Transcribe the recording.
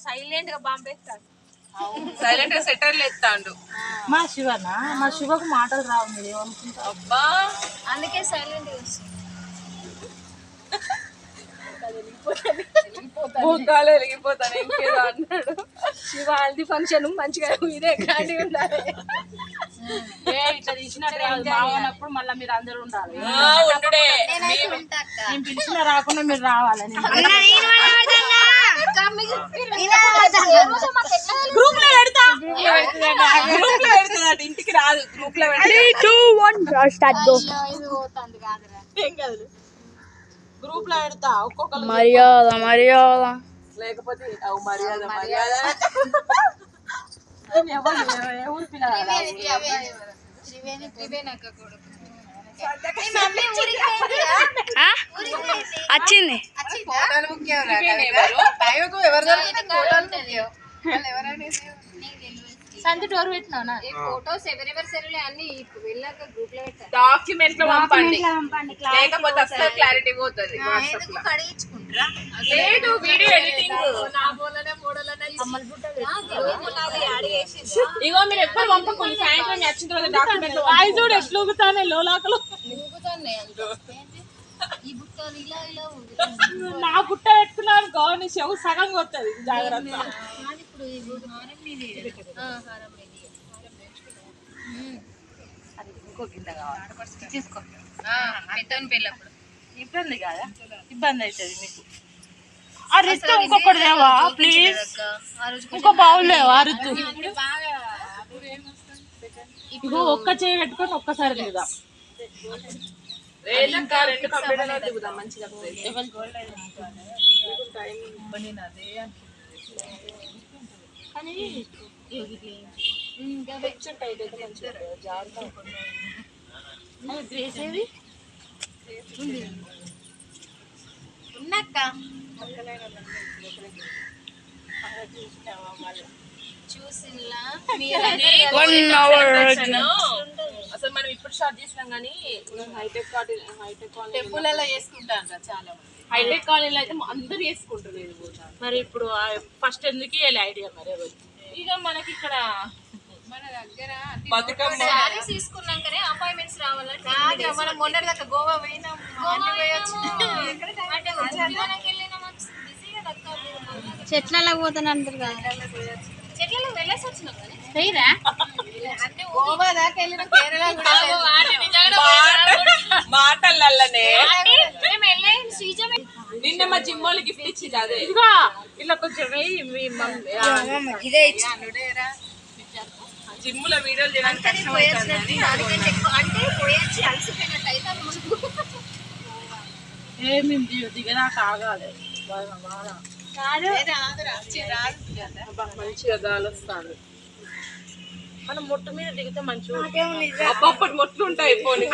Silent గా బాంబేస్తాడు, silent గా సెటర్లు ఎత్తాడు. మా శివనా? మా శివకు మాటలు రావు, మీరు ఏమనుకుంటారు? అబ్బా అందుకే సైలెంట్ గా భూతాలు వెలిగిపోతాను ఇంకేదో అన్నాడు. శివ హల్దీ ఫంక్షన్ మంచిగా ఇదే కానీ ఉండాలి. ఇట్లా తీసినట్టు బాగున్నప్పుడు మళ్ళీ మీరు అందరూ ఉండాలి. ఉండుడే నేను పిలిచిన రాకుండా మీరు రావాలి. గ్రూప్ లో పెడతా, గ్రూప్ లో పెడుతున్నాడు, ఇంటికి రాదు. గ్రూప్ లో ఏం కాదు, గ్రూప్ లో పెడతా. ఒక్కొక్కరు మర్యాద మర్యాద లేకపోతే మర్యాద మర్యాద ఊరు పిల్లలు వచ్చింది. సంతు టోర్ పెట్టినా ఫోటోస్ ఎవరెవరి సరే అన్ని వెళ్ళాక గ్రూప్ లో పెట్టారు. డాక్యుమెంట్ లో పంపండి, లేకపోతే అసలు క్లారిటీ పోతుంది. లేదు వీడియో ఎడిటింగ్ ఇగో మీరు ఎప్పుడు పంపకండి. సాయంత్రం వచ్చిన తర్వాత డాక్యుమెంట్ వాయిస్ కూడా ఎట్లా ఊగుతానే లోలాకలు. నా గుట్ట పెట్టుకున్నారు గౌని చెవు సగం కొత్తది. జాగ్రత్త. ఇంకో గింత కావాలి, తీసుకో. ఇబ్బంది కాదా? ఇబ్బంది అవుతుంది మీకు. ఆ రిత్తు ఇంకొకటి లేవా ప్లీజ్? ఇంకో బౌల్ లేవా రిత్తు? ఇగో ఒక్క చేయి పెట్టుకొని ఒక్కసారి దిగుదాం. రెండు కంప్యూటర్లో దిగుదాం మంచిగా. కానీ ఉన్నక్క చూసిలా అసలు మనం ఇప్పుడు స్టార్ట్ చేసినాం కానీ హైటెక్ టెంపుల్లో చేసుకుంటారు చాలా మంది. హైటెక్ కాలేజీలో అయితే అందరు చేసుకుంటారు. మరి ఇప్పుడు ఫస్ట్ ఎందుకు ఐడియా మరి ఇక మనకి ఇక్కడ మన దగ్గర బతుకమ్మ శారీస్ తీసుకున్నాకనే అపాయింట్మెంట్స్ రావాలంటే మనం మొన్నటి దాకా గోవా పోయినాం, చెట్లలో పోతానంటారు కదా. చెట్లలో వెళ్ళేసి వచ్చినాం కానీ పోయిరా గోవా దాకా వెళ్ళిన కేరళ మాటలనే శ్రీజ నిన్న మా జిమ్మోళ్ళు గిఫ్ట్ ఇచ్చింది. అదే ఇదిగో ఇలా కొంచెం ఇదే ఇచ్చాను. జిమ్ములో వీడియోలు చేయడానికి కష్టం అవుతుంది. అంటే పోయొచ్చి అలసిపోయినట్టు అయితే ఏమి దిగనా కాగాలి. మంచిగా గాలి వస్తుంది. మనం మొట్టు మీద దిగితే మంచిగా అప్పటి మొట్లు ఉంటాయి. పోనీ